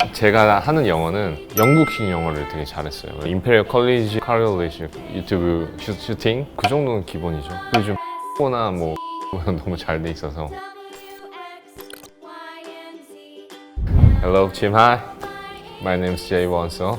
제가 하는 영어는 영국식 영어를 되게 잘했어요. 임페리얼 컬리지 카리올리시 유튜브 슈팅 그 정도는 기본이죠. 요즘 X나 뭐 너무 잘 돼 있어서. Hello, Jim. Hi. My name is Jay Wonso.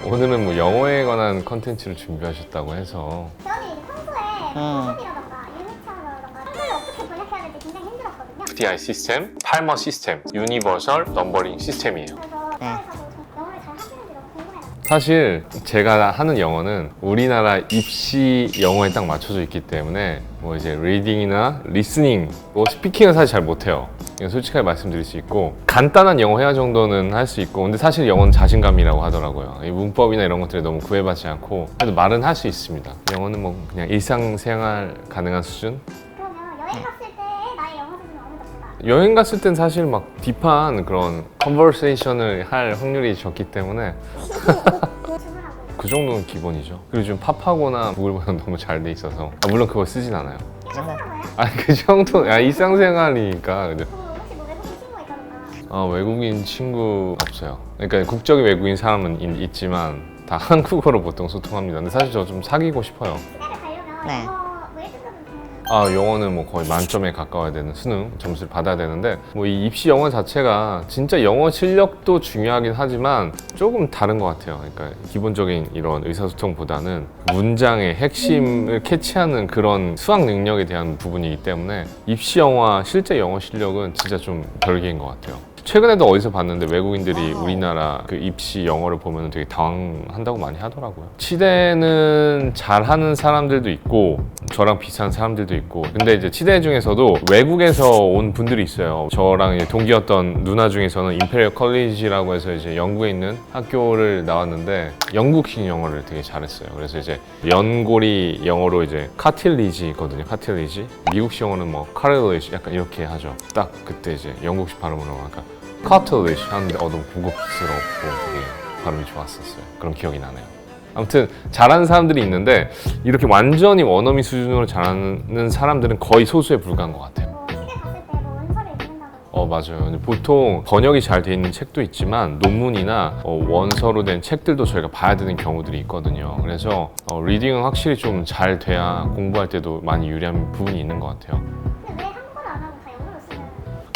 오늘은 뭐 영어에 관한 컨텐츠를 준비하셨다고 해서. 저는 이제 평소에 번역이라던가 유니차라던가 한글로 어떻게 번역해야 될지 굉장히 힘들었거든요. FDI 시스템, 팔머 시스템, 유니버설 넘버링 시스템이에요. 그래서 회사에서도 영어를 잘 하시는지 너무 궁금해요. 사실 제가 하는 영어는 우리나라 입시 영어에 딱 맞춰져 있기 때문에 뭐 이제 리딩이나 리스닝, 뭐 스피킹은 사실 잘 못해요. 이건 솔직하게 말씀드릴 수 있고 간단한 영어 회화 정도는 할 수 있고, 근데 사실 영어는 자신감이라고 하더라고요. 이 문법이나 이런 것들에 너무 구애받지 않고 그래도 말은 할 수 있습니다. 영어는 뭐 그냥 일상생활 가능한 수준? 그러면 여행 갔을 때의 나의 영어 수준은 어느 정도다? 여행 갔을 땐 사실 막 딥한 그런 컨버세이션을 할 확률이 적기 때문에 주문하고 그 정도는 기본이죠. 그리고 좀 팝하거나 구글보다 너무 잘 돼 있어서 물론 그걸 쓰진 않아요. 하나요? 그 정도 일상생활이니까. 그죠? 그럼 혹시 뭐 외국인 친구가 있다던가 외국인 친구 없어요. 그러니까 국적이 외국인 사람은 있지만 다 한국어로 보통 소통합니다. 근데 사실 저 좀 사귀고 싶어요. 기대를 가려면 네. 영어 뭐 1등급은 되는 영어는 뭐 거의 만점에 가까워야 되는 수능 점수를 받아야 되는데, 뭐 이 입시 영어 자체가 진짜 영어 실력도 중요하긴 하지만 조금 다른 것 같아요. 그러니까 기본적인 이런 의사소통보다는 문장의 핵심을 캐치하는 그런 수학 능력에 대한 부분이기 때문에 입시 영어와 실제 영어 실력은 진짜 좀 별개인 것 같아요. 최근에도 어디서 봤는데 외국인들이 우리나라 그 입시 영어를 보면 되게 당황한다고 많이 하더라고요. 치대는 잘하는 사람들도 있고 저랑 비슷한 사람들도 있고, 근데 이제 치대 중에서도 외국에서 온 분들이 있어요. 저랑 이제 동기였던 누나 중에서는 임페리얼 컬리지라고 해서 이제 영국에 있는 학교를 나왔는데 영국식 영어를 되게 잘했어요. 그래서 이제 연고리 영어로 이제 카틸리지거든요. 카틸리지. 미국식 영어는 뭐 카릴리지 약간 이렇게 하죠. 딱 그때 이제 영국식 발음으로 하니까 카틸리지 하는데 너무 고급스럽고 되게 발음이 좋았었어요. 그런 기억이 나네요. 아무튼 잘하는 사람들이 있는데 이렇게 완전히 원어민 수준으로 잘하는 사람들은 거의 소수에 불과한 것 같아요. 뭐 시대 갔을 때 뭐 원서를 읽는다던가 맞아요. 근데 보통 번역이 잘 돼 있는 책도 있지만 논문이나 원서로 된 책들도 저희가 봐야 되는 경우들이 있거든요. 그래서 리딩은 확실히 좀 잘 돼야 공부할 때도 많이 유리한 부분이 있는 것 같아요. 근데 왜 한국어를 안 하고 다 영어로 쓰면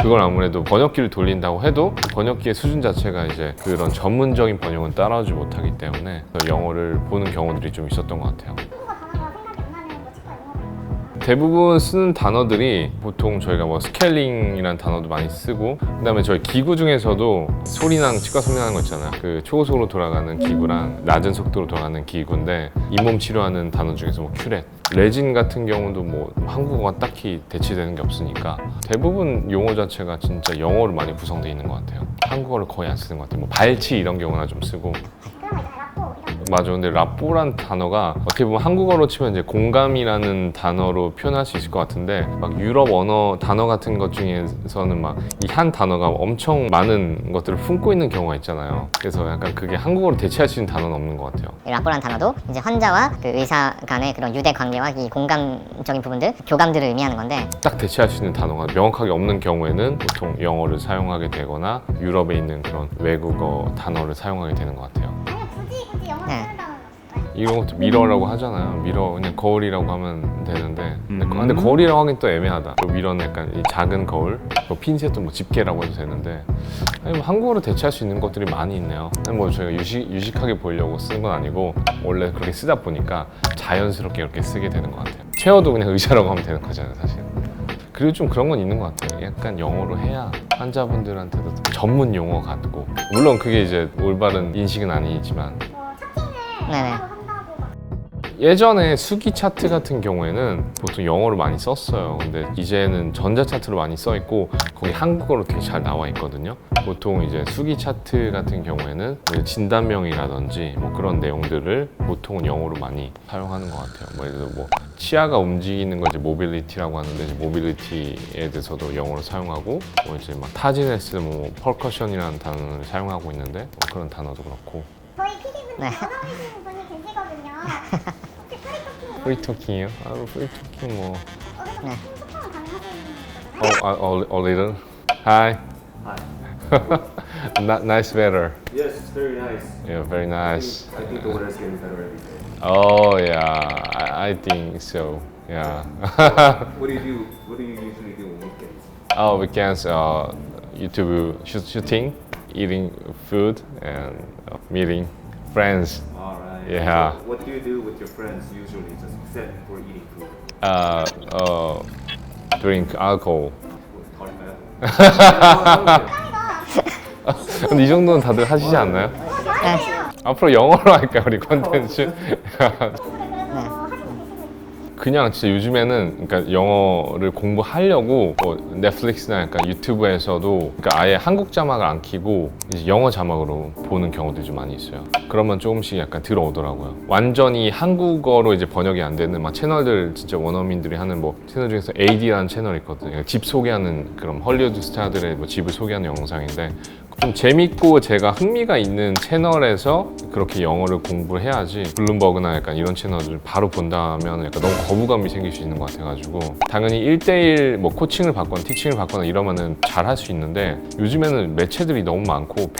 그건 아무래도 번역기를 돌린다고 해도 번역기의 수준 자체가 이제 그런 전문적인 번역은 따라오지 못하기 때문에 영어를 보는 경우들이 좀 있었던 것 같아요. 한국어 단어가 생각이 안 나면 뭐 치과 영어로 대부분 쓰는 단어들이 보통 저희가 뭐 스케일링이라는 단어도 많이 쓰고, 그다음에 저희 기구 중에서도 소리랑 치과 소리 나는 거 있잖아요. 그 초고속으로 돌아가는 기구랑 낮은 속도로 돌아가는 기구인데 잇몸 치료하는 단어 중에서 뭐 큐렛, 레진 같은 경우도 뭐 한국어가 딱히 대체되는 게 없으니까 대부분 용어 자체가 진짜 영어로 많이 구성되어 있는 것 같아요. 한국어를 거의 안 쓰는 것 같아요. 뭐 발치 이런 경우나 좀 쓰고. 그러면 이제 라포 이런 거 맞아. 근데 라뽀란 단어가 어떻게 보면 한국어로 치면 이제 공감이라는 단어로 표현할 수 있을 것 같은데, 막 유럽 언어 단어 같은 것 중에서는 막 이 한 단어가 엄청 많은 것들을 품고 있는 경우가 있잖아요. 그래서 약간 그게 한국어로 대체할 수 있는 단어는 없는 것 같아요. 이 라포라는 단어도 이제 환자와 그 의사 간의 그런 유대 관계와 이 공감적인 부분들, 교감들을 의미하는 건데, 딱 대체할 수 있는 단어가 명확하게 없는 경우에는 보통 영어를 사용하게 되거나 유럽에 있는 그런 외국어 단어를 사용하게 되는 것 같아요. 아니면 굳이 영어를 네. 쓰는 단어는 없을까요? 이런 것도 미러라고 하잖아요. 미러 그냥 거울이라고 하면 되는데, 근데 거울이라고 하긴 또 애매하다. 또 미러는 약간 이 작은 거울, 뭐 핀셋도 뭐 집게라고 해도 되는데, 아니 뭐 한국어로 대체할 수 있는 것들이 많이 있네요. 아니 뭐 저희가 유식하게 보이려고 쓰는 건 아니고 원래 그렇게 쓰다 보니까 자연스럽게 이렇게 쓰게 되는 것 같아요. 체어도 그냥 의자라고 하면 되는 거잖아요, 사실. 그리고 좀 그런 건 있는 것 같아요. 약간 영어로 해야 환자분들한테도 전문 용어 같고, 물론 그게 이제 올바른 인식은 아니지만. 뭐 차팅을 네네. 영어로 한다고 막 예전에 수기 차트 같은 경우에는 보통 영어로 많이 썼어요. 근데 이제는 전자 차트로 많이 써 있고 거기 한국어로 되게 잘 나와 있거든요. 보통 이제 수기 차트 같은 경우에는 진단명이라든지 뭐 그런 내용들을 보통은 영어로 많이 사용하는 것 같아요. 뭐 예를 들어 뭐 치아가 움직이는 걸 이제 모빌리티라고 하는데, 이제 모빌리티에 대해서도 영어로 사용하고, 뭐 이제 막 타지네스, 뭐 펄커션이라는 단어를 사용하고 있는데 뭐 그런 단어도 그렇고. 저희 PD분이 네. 원어민이신 분이 계시거든요. 혹시 프리토킹 프리토킹이요? 프리토킹 뭐. 어디서 네. 소통은 가능하신 거잖아요? A little. Hi. Nice weather. Yes, it's very nice. Yeah, very nice. I think the weather's getting better every day. Oh yeah, I think so. Yeah. What do you do? What do you usually do on weekends? Oh, weekends, YouTube shooting, eating food, and meeting friends. All right. Yeah. So what do you do with your friends usually, just except for eating food? Drink alcohol. Talk about. 근데 이 정도는 다들 하시지 않나요? 네. 앞으로 영어로 할까요, 우리 컨텐츠? 그냥 진짜 요즘에는 그러니까 영어를 공부하려고 뭐 넷플릭스나 약간 유튜브에서도 그러니까 아예 한국 자막을 안 켜고 이제 영어 자막으로 보는 경우들이 좀 많이 있어요. 그러면 조금씩 약간 들어오더라고요. 완전히 한국어로 이제 번역이 안 되는 막 채널들 진짜 원어민들이 하는 뭐 채널 중에서 AD라는 채널이 있거든요. 그러니까 집 소개하는 그런 헐리우드 스타들의 뭐 집을 소개하는 영상인데 좀 재밌고 제가 흥미가 있는 채널에서 그렇게 영어를 공부를 해야지 블룸버그나 약간 이런 채널을 바로 본다면 약간 너무 거부감이 생길 수 있는 것 같아가지고 당연히 1대1 뭐 코칭을 받거나 티칭을 받거나 이러면은 잘 할 수 있는데 요즘에는 매체들이 너무 많고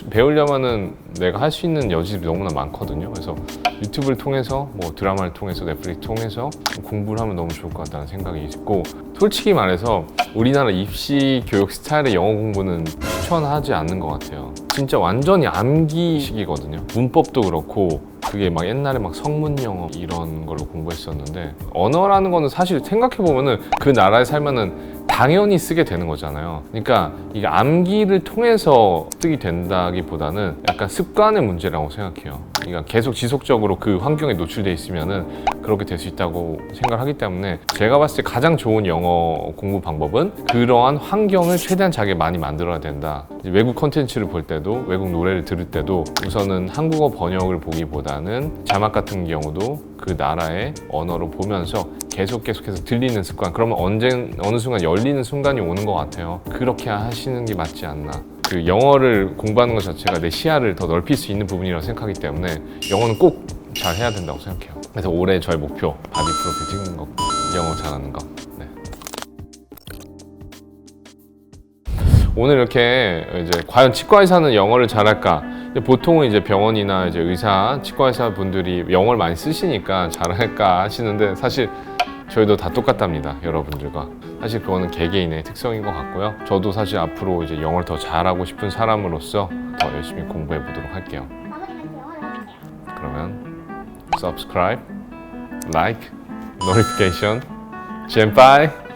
배우려면은 내가 할 수 있는 여지들이 너무나 많거든요. 그래서 유튜브를 통해서 뭐 드라마를 통해서 넷플릭스 통해서 공부를 하면 너무 좋을 것 같다는 생각이 있고 솔직히 말해서 우리나라 입시 교육 스타일의 영어 공부는 추천하지 않는 것 같아요. 진짜 완전히 암기식이거든요. 문법도 그렇고 그게 막 옛날에 막 성문 영어 이런 걸로 공부했었는데 언어라는 거는 사실 생각해보면은 그 나라에 살면은 당연히 쓰게 되는 거잖아요. 그러니까 이게 암기를 통해서 쓰게 된다기보다는 약간 습관의 문제라고 생각해요. 그러니까 계속 지속적으로 그 환경에 노출돼 있으면은 그렇게 될 수 있다고 생각하기 때문에 제가 봤을 때 가장 좋은 영어 공부 방법은 그러한 환경을 최대한 자기가 많이 만들어야 된다. 이제 외국 콘텐츠를 볼 때도 외국 노래를 들을 때도 우선은 한국어 번역을 보기보다는 자막 같은 경우도 그 나라의 언어로 보면서 계속해서 들리는 습관 그러면 어느 순간 열리는 순간이 오는 것 같아요. 그렇게 하시는 게 맞지 않나. 그 영어를 공부하는 것 자체가 내 시야를 더 넓힐 수 있는 부분이라고 생각하기 때문에 영어는 꼭 잘 해야 된다고 생각해요. 그래서 올해 저의 목표 바디 프로필 찍는 거, 영어 잘하는 거. 네. 오늘 이렇게 이제 과연 치과 의사는 영어를 잘할까? 보통은 이제 병원이나 이제 의사, 치과 의사 분들이 영어를 많이 쓰시니까 잘할까 하시는데 사실 저희도 다 똑같답니다, 여러분들과. 사실 그거는 개개인의 특성인 것 같고요. 저도 사실 앞으로 이제 영어를 더 잘하고 싶은 사람으로서 더 열심히 공부해 보도록 할게요. 마무리 멘트 영어로 해볼게요. 그러면 subscribe, like, notification, 先拜。